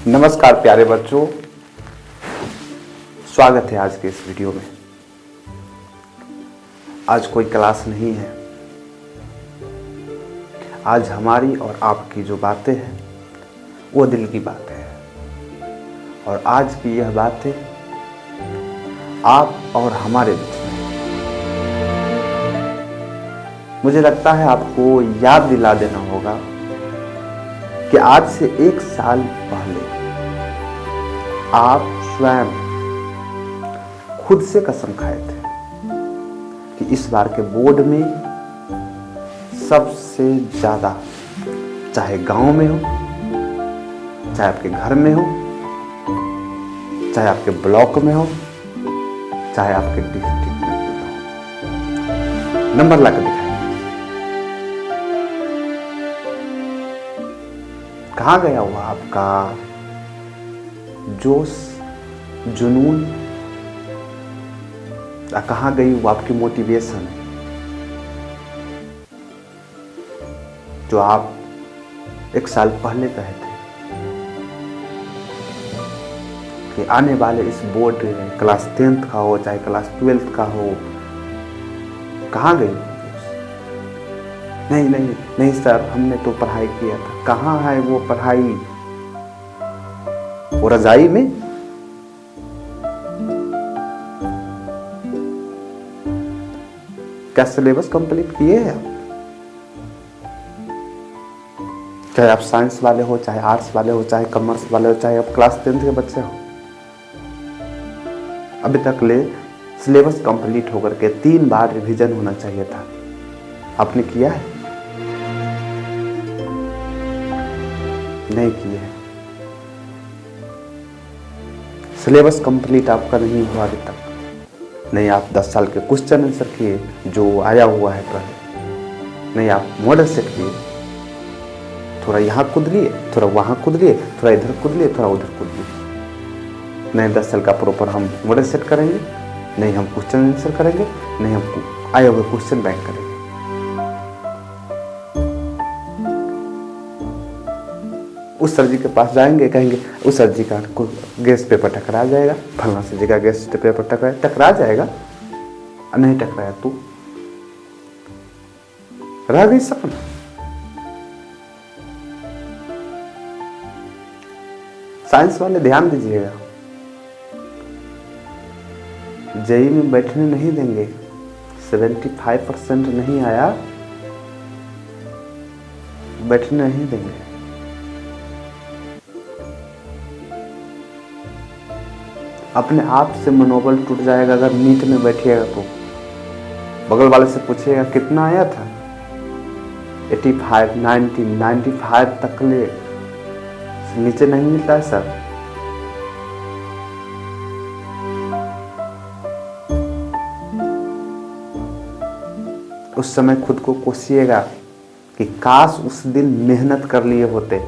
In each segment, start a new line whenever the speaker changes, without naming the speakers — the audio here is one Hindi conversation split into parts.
नमस्कार प्यारे बच्चों, स्वागत है आज के इस वीडियो में। आज कोई क्लास नहीं है। आज हमारी और आपकी जो बातें हैं वो दिल की बातें हैं, और आज की यह बातें आप और हमारे बीच में। मुझे लगता है आपको याद दिला देना होगा कि आज से 1 साल पहले आप स्वयं खुद से कसम खाए थे कि इस बार के बोर्ड में सबसे ज्यादा, चाहे गांव में हो, चाहे आपके घर में हो, चाहे आपके ब्लॉक में हो, चाहे आपके डिस्ट्रिक्ट में हो, नंबर ला के दिखाएंगे। कहाँ गया हुआ आपका जोश, जुनून? कहाँ गई वो आपकी मोटिवेशन जो आप 1 साल पहले कहे थे कि आने वाले इस बोर्ड क्लास 10th का हो चाहे क्लास 12th का हो? कहाँ गई? नहीं नहीं नहीं सर, हमने तो पढ़ाई किया था। कहाँ है वो पढ़ाई? वो रजाई में? क्या सिलेबस कंप्लीट किए हैं आप? चाहे आप साइंस वाले हो, चाहे आर्ट्स वाले हो, चाहे कॉमर्स वाले हो, चाहे आप क्लास 10th के बच्चे हो, अभी तक ले सिलेबस कंप्लीट होकर के 3 बार रिवीजन होना चाहिए था। आपने किया है? नहीं किए हैं। सिलेबस कंप्लीट आपका नहीं हुआ अभी तक। नहीं आप 10 साल के क्वेश्चन आंसर किए जो आया हुआ है पहले। नहीं आप मॉडल सेट किए, थोड़ा यहाँ कूद लिए, थोड़ा वहाँ कूद लिए, थोड़ा इधर कूद लिए, थोड़ा उधर कूद लिए। नहीं 10 साल का प्रॉपर हम मॉडल सेट करेंगे, नहीं हम क्वेश्चन आंसर करेंगे, नहीं हम आए हुए क्वेश्चन बैंक करेंगे। उस सर जी के पास जाएंगे, कहेंगे उस सर जी का गेस्ट पेपर टकरा जाएगा, फलना सर जी का गेस्ट पेपर टकरा जाएगा। नहीं टकराया तू रह गई सपना। साइंस वाले ध्यान दीजिएगा, जेई में बैठने नहीं देंगे। 75% नहीं आया, बैठने नहीं देंगे। अपने आप से मनोबल टूट जाएगा अगर नीट में बैठिएगा तो। बगल वाले से पूछिएगा कितना आया था, 85, 90, 95 तक ले, नीचे नहीं मिलता है सर। उस समय खुद को कोसिएगा कि काश उस दिन मेहनत कर लिए होते।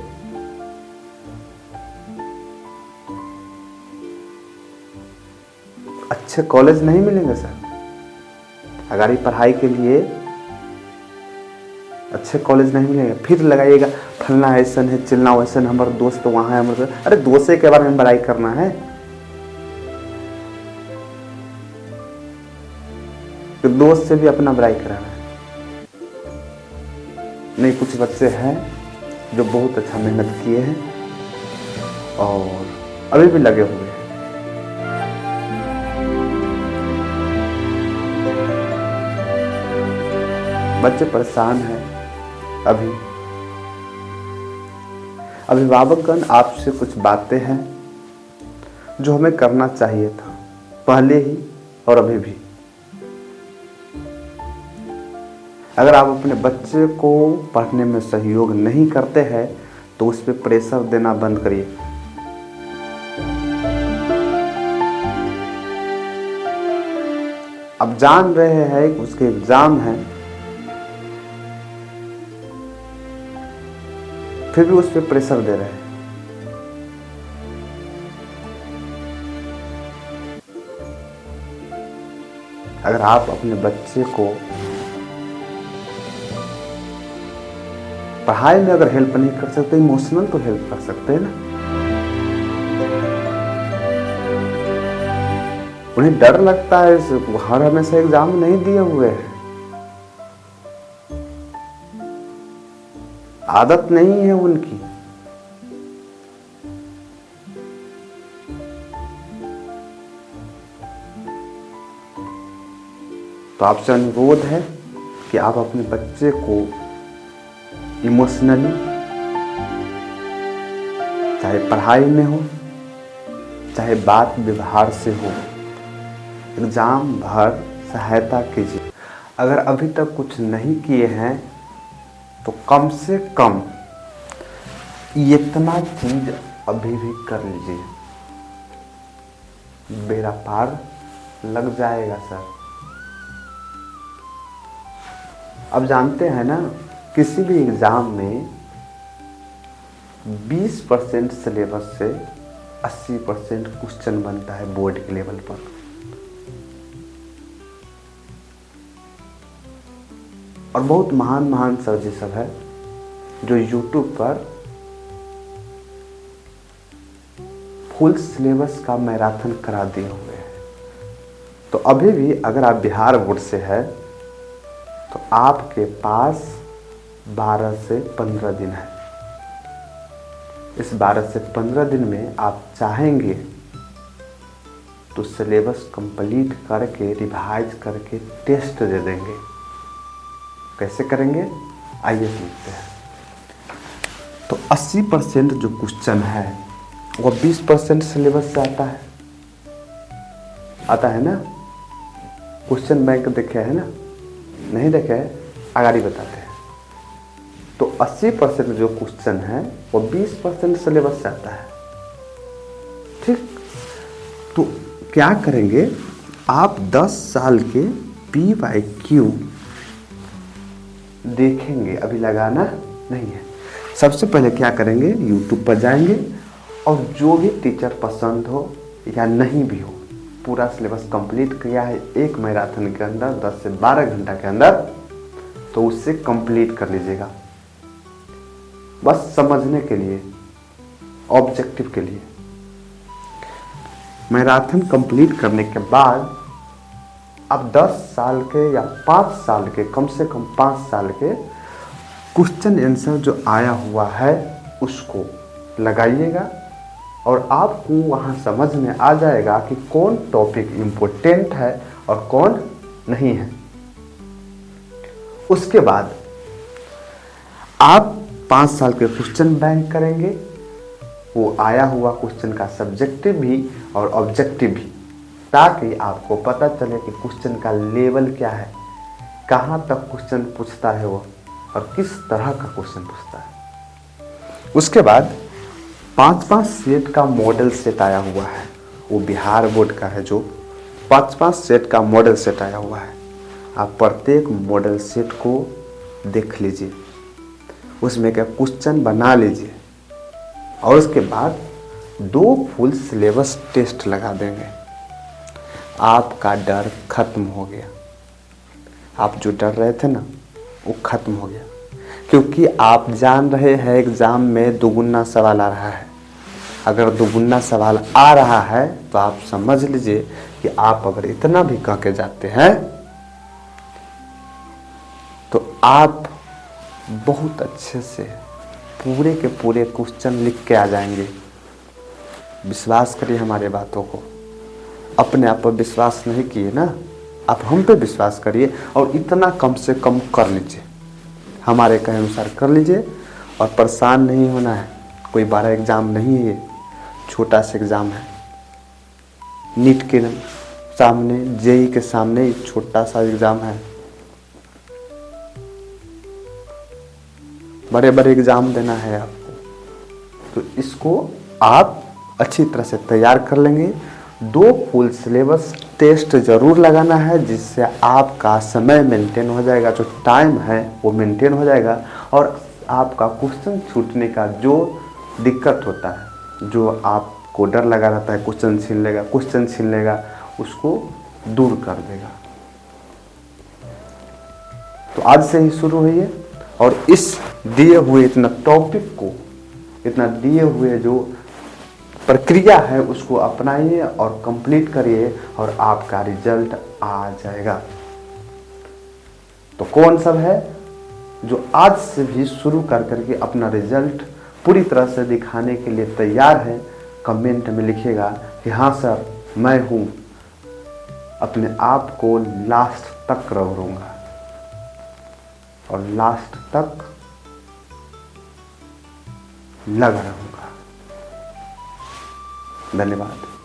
अच्छे कॉलेज नहीं मिलेंगे सर, अगर ये पढ़ाई के लिए अच्छे कॉलेज नहीं मिलेंगे। फिर लगाइएगा फलना ऐसा है, चिलना वैसा है, हमारा दोस्त तो वहां है, हमारे। अरे दोस्त के बारे में बड़ाई करना है तो दोस्त से भी अपना बड़ाई कराना है। नहीं, कुछ बच्चे हैं जो बहुत अच्छा मेहनत किए हैं और अभी भी लगे हुए हैं। बच्चे परेशान हैं। अभी अभिभावकगण आपसे कुछ बातें हैं जो हमें करना चाहिए था पहले ही और अभी भी। अगर आप अपने बच्चे को पढ़ने में सहयोग नहीं करते हैं तो उस पर प्रेशर देना बंद करिए। अब जान रहे हैं कि उसके एग्जाम है, फिर भी उस पर प्रेशर दे रहे हैं। अगर आप अपने बच्चे को पढ़ाई में अगर हेल्प नहीं कर सकते, इमोशनल तो हेल्प कर सकते हैं ना। उन्हें डर लगता है, हर हमेशा एग्जाम नहीं दिए हुए हैं, आदत नहीं है उनकी। तो आपसे अनुरोध है कि आप अपने बच्चे को इमोशनली, चाहे पढ़ाई में हो चाहे बात व्यवहार से हो, एग्जाम भर सहायता कीजिए। अगर अभी तक कुछ नहीं किए हैं तो कम से कम इतना चीज अभी भी कर लीजिए, बेड़ा पार लग जाएगा सर। अब जानते हैं ना, किसी भी एग्जाम में 20% सिलेबस से 80% क्वेश्चन बनता है बोर्ड के लेवल पर। और बहुत महान महान सर जी सब है जो यूट्यूब पर फुल सिलेबस का मैराथन करा दिए हुए हैं। तो अभी भी अगर आप बिहार बोर्ड से है तो आपके पास 12 से 15 दिन है। इस 12 से 15 दिन में आप चाहेंगे तो सिलेबस कंप्लीट करके, रिवाइज करके टेस्ट दे देंगे। कैसे करेंगे आइए सीखते हैं। तो 80% जो क्वेश्चन है वो 20% सिलेबस से आता है ना। क्वेश्चन बैंक देखे है ना, नहीं देखे है आगाड़ी बताते हैं। तो 80% जो क्वेश्चन है वो 20% सिलेबस से आता है। ठीक, तो क्या करेंगे आप 10 साल के PYQ देखेंगे, अभी लगाना नहीं है। सबसे पहले क्या करेंगे, यूट्यूब पर जाएंगे और जो भी टीचर पसंद हो या नहीं भी हो, पूरा सिलेबस कंप्लीट किया है एक मैराथन के अंदर 10 से 12 घंटा के अंदर, तो उससे कंप्लीट कर लीजिएगा। बस समझने के लिए, ऑब्जेक्टिव के लिए। मैराथन कंप्लीट करने के बाद अब 10 साल के या 5 साल के, कम से कम 5 साल के क्वेश्चन आंसर जो आया हुआ है उसको लगाइएगा और आपको वहाँ समझ में आ जाएगा कि कौन टॉपिक इम्पोर्टेंट है और कौन नहीं है। उसके बाद आप 5 साल के क्वेश्चन बैंक करेंगे, वो आया हुआ क्वेश्चन का सब्जेक्टिव भी और ऑब्जेक्टिव भी, ताकि आपको पता चले कि क्वेश्चन का लेवल क्या है, कहाँ तक क्वेश्चन पूछता है वो और किस तरह का क्वेश्चन पूछता है। उसके बाद 5-5 सेट का मॉडल सेट आया हुआ है, वो बिहार बोर्ड का है, जो 5-5 सेट का मॉडल सेट आया हुआ है। आप प्रत्येक मॉडल सेट को देख लीजिए, उसमें क्या क्वेश्चन बना लीजिए और उसके बाद 2 फुल सिलेबस टेस्ट लगा देंगे। आपका डर खत्म हो गया। आप जो डर रहे थे ना वो खत्म हो गया, क्योंकि आप जान रहे हैं एग्जाम में दुगुना सवाल आ रहा है। अगर दुगुना सवाल आ रहा है तो आप समझ लीजिए कि आप अगर इतना भी कह के जाते हैं तो आप बहुत अच्छे से पूरे के पूरे क्वेश्चन लिख के आ जाएंगे। विश्वास करिए हमारे बातों को। अपने आप पर विश्वास नहीं किए ना, आप हम पे विश्वास करिए और इतना कम से कम कर लीजिए, हमारे कहे अनुसार कर लीजिए और परेशान नहीं होना है। कोई बड़ा एग्ज़ाम नहीं है, छोटा सा एग्ज़ाम है। नीट के सामने, जेई के सामने छोटा सा एग्ज़ाम है। बड़े बड़े एग्ज़ाम देना है आपको, तो इसको आप अच्छी तरह से तैयार कर लेंगे। 2 फुल सिलेबस टेस्ट ज़रूर लगाना है, जिससे आपका समय मेंटेन हो जाएगा, जो टाइम है वो मेंटेन हो जाएगा और आपका क्वेश्चन छूटने का जो दिक्कत होता है, जो आपको डर लगा रहता है क्वेश्चन छीन लेगा, उसको दूर कर देगा। तो आज से ही शुरू हुई है और इस दिए हुए इतना टॉपिक को, इतना दिए हुए जो प्रक्रिया है उसको अपनाइए और कंप्लीट करिए और आपका रिजल्ट आ जाएगा। तो कौन सब है जो आज से भी शुरू कर करके अपना रिजल्ट पूरी तरह से दिखाने के लिए तैयार है? कमेंट में लिखिएगा कि हाँ सर मैं हूँ, अपने आप को लास्ट तक रहूँगा और लास्ट तक लगा रहूँगा। धन्यवाद।